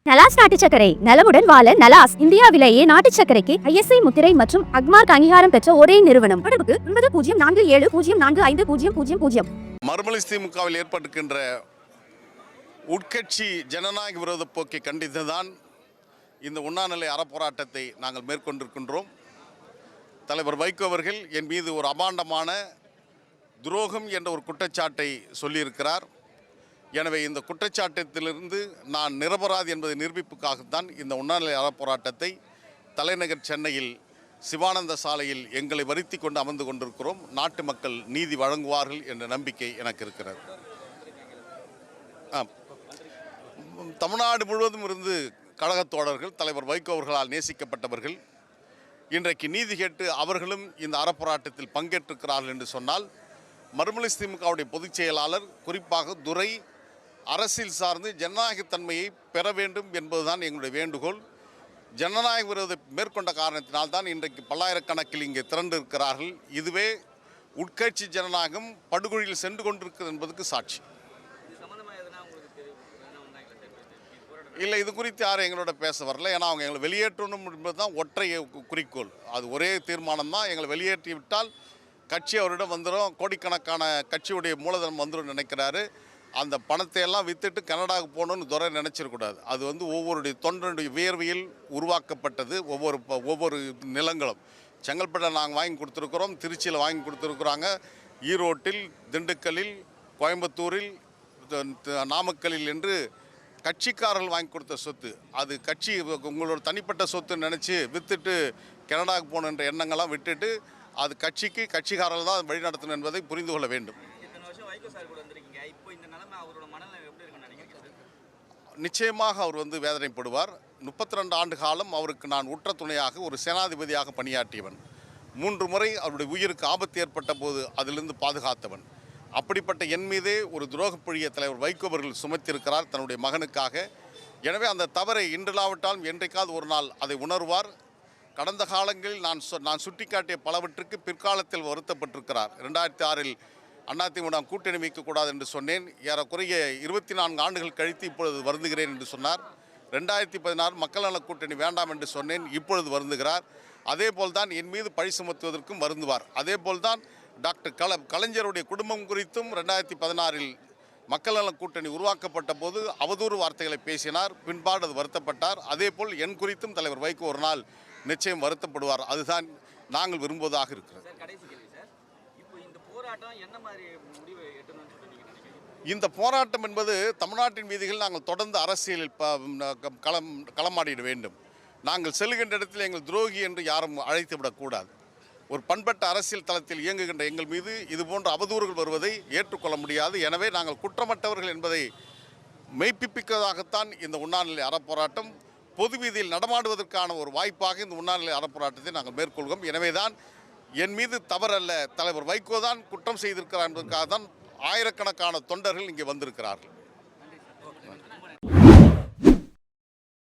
நலாஸ் நாட்டு சர்க்கரை நலமுடன் வாழ நலாஸ் இந்தியாவிலேயே நாட்டு சர்க்கரைக்கு ISI முத்திரை மற்றும் அக்மார்க் அங்கீகாரம் பெற்ற ஒரே நிறுவனம். தொடர்புக்கு 9047045000. மறுமலர்ச்சி திமுகவில் ஏற்பட்டிருக்கின்ற உட்கட்சி ஜனநாயக விரோத போக்கை கண்டித்துதான் இந்த உண்ணாநிலை அறப்போராட்டத்தை நாங்கள் மேற்கொண்டிருக்கின்றோம். தலைவர் வைகோ அவர்கள் என் மீது ஒரு அபாண்டமான துரோகம் என்ற ஒரு குற்றச்சாட்டை சொல்லியிருக்கிறார். எனவே இந்த குற்றச்சாட்டத்திலிருந்து நான் நிரபராதி என்பதை நிரூபிப்புக்காகத்தான் இந்த உண்ணாநிலை அறப்போராட்டத்தை தலைநகர் சென்னையில் சிவானந்த சாலையில் எங்களை வருத்தி கொண்டு அமர்ந்து கொண்டிருக்கிறோம். நாட்டு மக்கள் நீதி வழங்குவார்கள் என்ற நம்பிக்கை எனக்கு இருக்கிறது. தமிழ்நாடு முழுவதும் இருந்து கழகத் தோழர்கள் தலைவர் வைகோ அவர்களால் நேசிக்கப்பட்டவர்கள் இன்றைக்கு நீதி கேட்டு அவர்களும் இந்த அறப்போராட்டத்தில் பங்கேற்றிருக்கிறார்கள் என்று சொன்னால் மறுமலர்ச்சி திமுகவுடைய பொதுச் செயலாளர் குறிப்பாக துரை அரசியல் சார்ந்து ஜனநாயகத்தன்மையை பெற வேண்டும் என்பதுதான் எங்களுடைய வேண்டுகோள். ஜனநாயக விரோத மேற்கொண்ட காரணத்தினால்தான் இன்றைக்கு பல்லாயிரக்கணக்கில் இங்கே திரண்டு இருக்கிறார்கள். இதுவே உட்கட்சி ஜனநாயகம் படுகொழியில் சென்று கொண்டிருக்கிறது என்பதற்கு சாட்சி. இல்லை, இது குறித்து யாரும் எங்களோட பேச வரல. ஏன்னா அவங்க எங்களை வெளியேற்றணும் என்பது தான் ஒற்றை குறிக்கோள். அது ஒரே தீர்மானம் தான். எங்களை வெளியேற்றி விட்டால் கட்சி அவரிடம் வந்துடும், கோடிக்கணக்கான கட்சியுடைய மூலதனம் வந்துடும் நினைக்கிறாரு. அந்த பணத்தை எல்லாம் விற்றுட்டு கனடாவுக்கு போகணுன்னு துறை நினச்சிடக்கூடாது. அது ஒவ்வொருடைய தொண்டனுடைய வியர்வையில் உருவாக்கப்பட்டது. ஒவ்வொரு நிலங்களும் செங்கல்பட்டை நாங்கள் வாங்கி கொடுத்துருக்குறோம், திருச்சியில் வாங்கி கொடுத்துருக்குறாங்க, ஈரோட்டில், திண்டுக்கல்லில், கோயம்புத்தூரில், நாமக்கல்லில் என்று கட்சிக்காரர்கள் வாங்கி கொடுத்த சொத்து. அது கட்சி உங்களோட தனிப்பட்ட சொத்து நினச்சி விற்றுட்டு கனடாவுக்கு போகணுன்ற எண்ணங்கள்லாம் விட்டுட்டு அது கட்சிக்கு கட்சிக்காரர்கள் தான் வழி நடத்தணும் என்பதை புரிந்து கொள்ள வேண்டும். நிச்சயமாக அவர் வேதனைப்படுவார். 32 ஆண்டு காலம் அவருக்கு நான் உற்ற துணையாக ஒரு சேனாதிபதியாக பணியாற்றியவன். 3 முறை அவருடைய உயிருக்கு ஆபத்து ஏற்பட்ட போது அதிலிருந்து பாதுகாத்தவன். அப்படிப்பட்ட என் மீதே ஒரு துரோகப்பழிய தலைவர் வைகோ அவர்கள் சுமத்தியிருக்கிறார் தன்னுடைய மகனுக்காக. எனவே அந்த தவறை இன்றில்லாவிட்டாலும் என்றைக்காவது ஒரு நாள் அதை உணர்வார். கடந்த காலங்களில் நான் சுட்டிக்காட்டிய பலவற்றுக்கு பிற்காலத்தில் வருத்தப்பட்டிருக்கிறார். 2006இல் அதிமுக கூட்டணி வைக்கக்கூடாது என்று சொன்னேன். ஏறக்குறைய 24 ஆண்டுகள் கழித்து இப்பொழுது வருந்துகிறேன் என்று சொன்னார். 2016 மக்கள் நல கூட்டணி வேண்டாம் என்று சொன்னேன், இப்பொழுது வருந்துகிறார். அதே போல்தான் என் மீது பழி சுமத்துவதற்கும் வருந்துவார். அதே போல்தான் டாக்டர் கலைஞருடைய குடும்பம் குறித்தும் 2016இல் மக்கள் நல கூட்டணி உருவாக்கப்பட்ட போது அவதூறு வார்த்தைகளை பேசினார். பின்பாடு அது வருத்தப்பட்டார். அதே போல் என் குறித்தும் தலைவர் வைகோ ஒரு நாள் நிச்சயம் வருத்தப்படுவார். அதுதான் நாங்கள் விரும்புவதாக இருக்கிறது. இந்த போராட்டம் என்பது தமிழ்நாட்டின் வீதிகளில் நாங்கள் தொடர்ந்து அரசியலில் களமாடிட வேண்டும். நாங்கள் செல்கின்ற இடத்தில் எங்கள் துரோகி என்று யாரும் அழைத்து விடக்கூடாது. ஒரு பண்பட்ட அரசியல் தளத்தில் இயங்குகின்ற எங்கள் மீது இதுபோன்ற அவதூறுகள் வருவதை ஏற்றுக்கொள்ள முடியாது. எனவே நாங்கள் குற்றமற்றவர்கள் என்பதை மெய்ப்பிப்பதாகத்தான் இந்த உண்ணாநிலை அறப்போராட்டம் பொது வீதியில் நடமாடுவதற்கான ஒரு வாய்ப்பாக இந்த உண்ணாநிலை அறப்போராட்டத்தை நாங்கள் மேற்கொள்கிறோம். எனவேதான் என் மீது தவறல்ல, தலைவர் வைகோ தான் குற்றம் செய்திருக்கிறார் என்பதற்காக தான் ஆயிரக்கணக்கான தொண்டர்கள் இங்கே வந்திருக்கிறார்கள்.